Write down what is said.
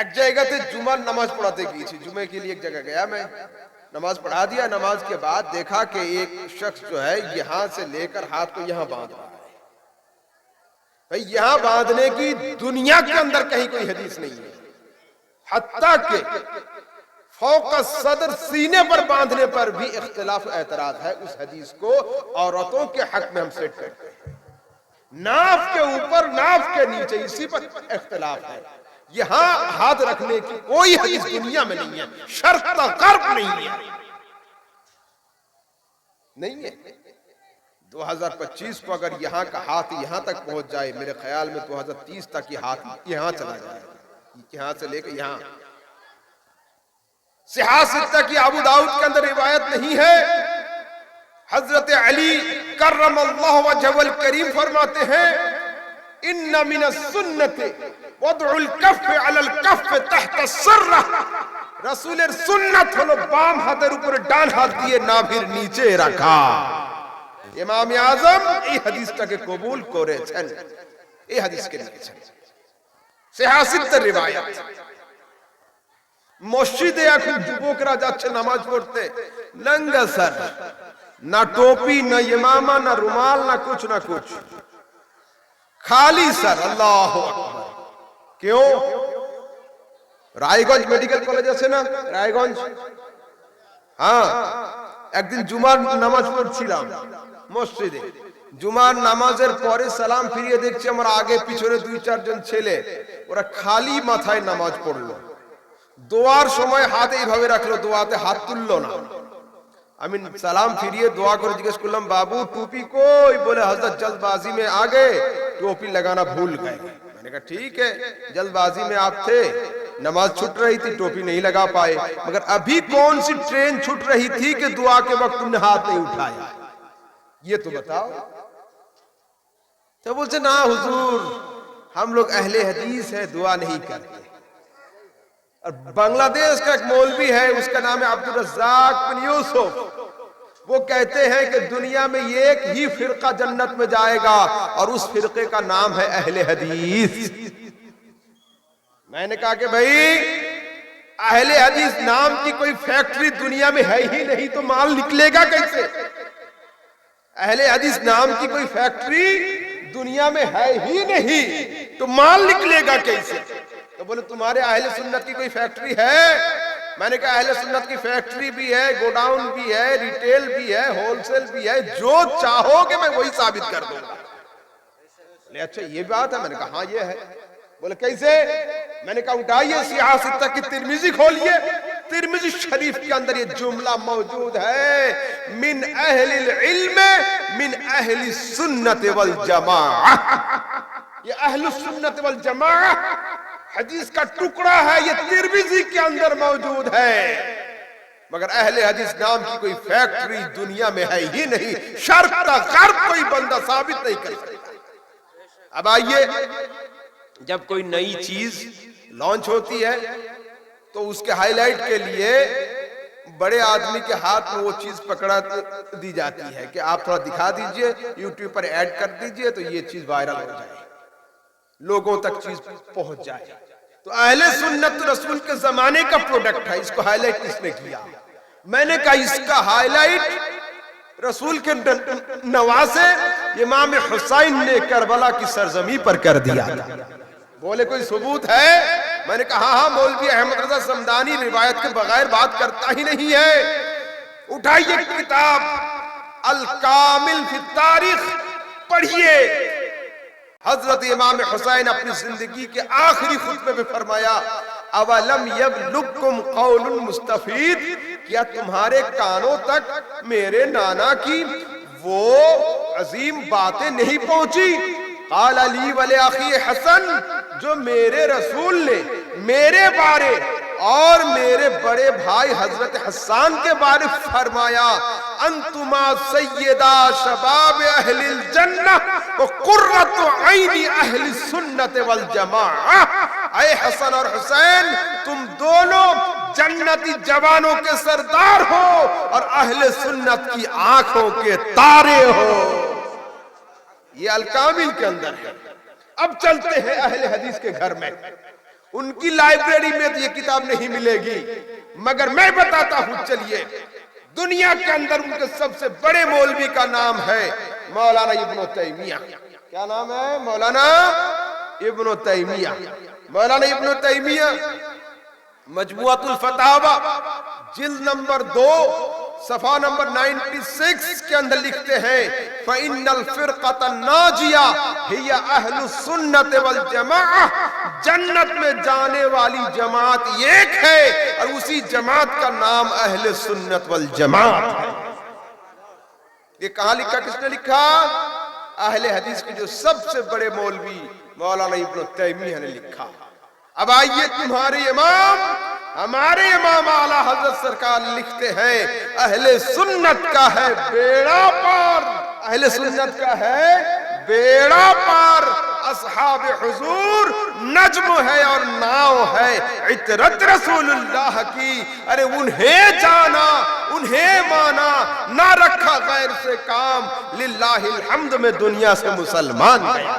এক জায়গাতে জুমার নামাজ পড়াতে গিয়েছি, जुमे के लिए एक जगह गया मैं, नमाज पढ़ा दिया। नमाज के बाद देखा कि एक शख्स जो है यहां से लेकर हाथ को यहां बांध रहा है। भाई यहां बांधने की दुनिया के अंदर कहीं कोई हदीस नहीं है, हत्ता के फौक सदर सीने पर बांधने पर भी इख्तिलाफ एतराज है। उस हदीस को औरतों के हक में हम सेट करते हैं, नाफ के ऊपर नाफ के नीचे इसी पर इख्तिलाफ है। यहां हाथ रखने की कोई हदीस दुनिया में नहीं है, शर्त गर्ब नहीं है, नहीं है। 2025 को अगर यहां का हाथ यहां तक पहुंच जाए, मेरे ख्याल में 2030 तक ये हाथ यहां चला जाएगा, यहां से लेकर यहां। सिहासित्ता की अबू दाऊद के अंदर रिवायत नहीं है, हजरत अली कर्रमल्लाहु वजहुल करीम फरमाते हैं, इन्ना मिनस सुन्नति वदउल कफ अलल कफ तहत सर्रा। রাসূলের সুন্নাত হলো বাম হাতের উপরে ডান হাত দিয়ে নাভির নিচে রাখা। ইমাম আযম এই হাদিসটাকে কবুল করেছেন, এই হাদিসকে লিখেছেন, সিহাসিত্তার রিওয়ায়াত। মসজিদে এখন যুবকরা যাচ্ছে নামাজ পড়তে নঙ্গা সর, না टोपी না ইমামা না রুমাল না कुछ না कुछ, खाली सर। अल्लाह अकबर। क्यों? রায়গঞ্জ মেডিকেল কলেজ আছে না, রায়গঞ্জ, হ্যাঁ, একদিন জুমার নামাজ পড়ছিলাম মসজিদে। জুমার নামাজের পরে সালাম ফিরিয়ে দেখছি আমার আগে পিছনে 2-4 জন ছেলে, ওরা খালি মাথায় নামাজ পড়লো। দোয়ার সময় হাত এইভাবে রাখলো, দোয়াতে হাত তুললো না। আমি সালাম ফিরিয়ে দোয়া করে জিজ্ঞেস করলাম, बाबू टोपी कोई? बोले हजरत जल्दबाजी में आ गए, टोपी लगाना भूल गए। मैंने कहा ठीक है, जल्दबाजी में आप थे, नमाज छूट रही थी, टोपी नहीं लगा पाए, मगर अभी कौन सी ट्रेन छूट रही थी कि दुआ के वक्त तुमने हाथ नहीं उठाया, ये तो बताओ। तो बोलते ना हुजूर, हम लोग अहले हदीस है, दुआ नहीं करते। और बांग्लादेश का एक मौलवी है, उसका नाम है अब्दुल रज़्ज़ाक बिन यूसुफ। वो कहते हैं कि दुनिया में एक ही फिरका जन्नत में जाएगा और उस फिरके का नाम है अहले हदीस। मैंने कहा कि भाई अहले हदीस नाम की कोई फैक्ट्री दुनिया में है ही नहीं, तो माल निकलेगा कैसे? अहले हदीस नाम की कोई फैक्ट्री दुनिया में है ही नहीं, तो माल निकलेगा कैसे? तो बोले तुम्हारे अहले सुन्नत की कोई फैक्ट्री है? मैंने कहा अहले सुन्नत की फैक्ट्री भी है, गोडाउन भी है, रिटेल भी है, होलसेल भी है, जो चाहोगे मैं वही साबित कर दूंगा। बोले अच्छा ये बात है? मैंने कहा हाँ ये है। बोले कैसे? मैंने कहा उठाइए सियासत की तिरमिजी खोलिए, तिरमिजी शरीफ के अंदर ये जुमला मौजूद है, मिन अहलिल इल्म मिन अहली सुन्नत वल जमाअह। ये अहलुस सुन्नत वल जमाअह हदीस का टुकड़ा है, ये तिरमिजी के अंदर मौजूद है, मगर अहले हदीस नाम की कोई फैक्ट्री दुनिया में है ही नहीं, शर्त गर्ब कोई बंदा साबित नहीं कर सकता। अब आइए, जब कोई नई चीज लॉन्च होती है तो उसके हाईलाइट के लिए बड़े आदमी के हाथ में वो चीज पकड़ा दी जाती है कि आप थोड़ा दिखा दीजिए, यूट्यूब पर ऐड कर दीजिए तो ये चीज वायरल हो जाए, लोगों तक चीज पहुंच जाए। तो अहले सुन्नत रसूल के जमाने का प्रोडक्ट है, इसको हाईलाइट किसने किया? मैंने कहा इसका हाईलाइट रसूल के नवासे इमाम हुसैन ने करबला की सरजमी पर कर दिया था। बोले कोई सबूत है? मैंने कहा हाँ, मौलवी अहमद रजा समदानी रिवायत के बगैर बात करता ही नहीं है। उठाइए किताब अल कामिल फी तारीख, पढ़िए। हजरत इमाम हुसैन अपनी जिंदगी के आखिरी खुतबे में फरमाया, अवलम यबलुकुम कौलुल मुस्तफीद, क्या तुम्हारे कानों तक मेरे नाना की वो अजीम बातें नहीं पहुंची? काल अली वले अखी हसन, जो मेरे रसूल ने मेरे बारे और मेरे बड़े भाई हजरत हसन के बारे फरमाया, अंतुमा सय्यदा शबाब अहलिल जन्नह व कुर्रतु ऐनी अहली सुन्नत वल जमाअह। ऐ हसन और हुसैन, तुम दोनों जन्नती जवानों के सरदार हो और अहले सुन्नत की आंखों के तारे हो। ये अल कामिल के अंदर है। अब चलते हैं अहले हदीस के घर में। ان کی لائبریری میں تو یہ کتاب نہیں ملے گی، مگر میں بتاتا ہوں چلیے، دنیا کے اندر ان کے سب سے بڑے مولوی کا نام ہے مولانا ابن تیمیہ۔ کیا نام ہے؟ مولانا ابن تیمیہ۔ مولانا ابن تیمیہ مجموعۃ الفتاوی جلد نمبر 2 صفحہ نمبر 96 کے اندر لکھتے ہیں فَإِنَّ الْفِرْقَةَ النَّاجِيَةَ هِيَ أَهْلُ السُّنَّةِ وَالْجَمَاعَةِ، جنت میں جانے والی جماعت ایک ہے اور اسی جماعت کا نام اہل سنت والجماعت ہے۔ یہ کہاں لکھا؟ کس نے لکھا؟ اہل حدیث کے جو سب سے بڑے مولوی مولانا ابن تیمیہ نے لکھا۔ اب آئیے، تمہارے امام، ہمارے امام اعلیٰ حضرت سرکار لکھتے ہیں اہل سنت کا ہے بیڑا پار، اہل سنت کا ہے بیڑا پار، اصحاب حضور نجم ہے اور ناؤ ہے، عطرت رسول اللہ کی، ارے انہیں جانا انہیں مانا، نہ رکھا غیر سے کام، للہ الحمد میں دنیا سے مسلمان گیا۔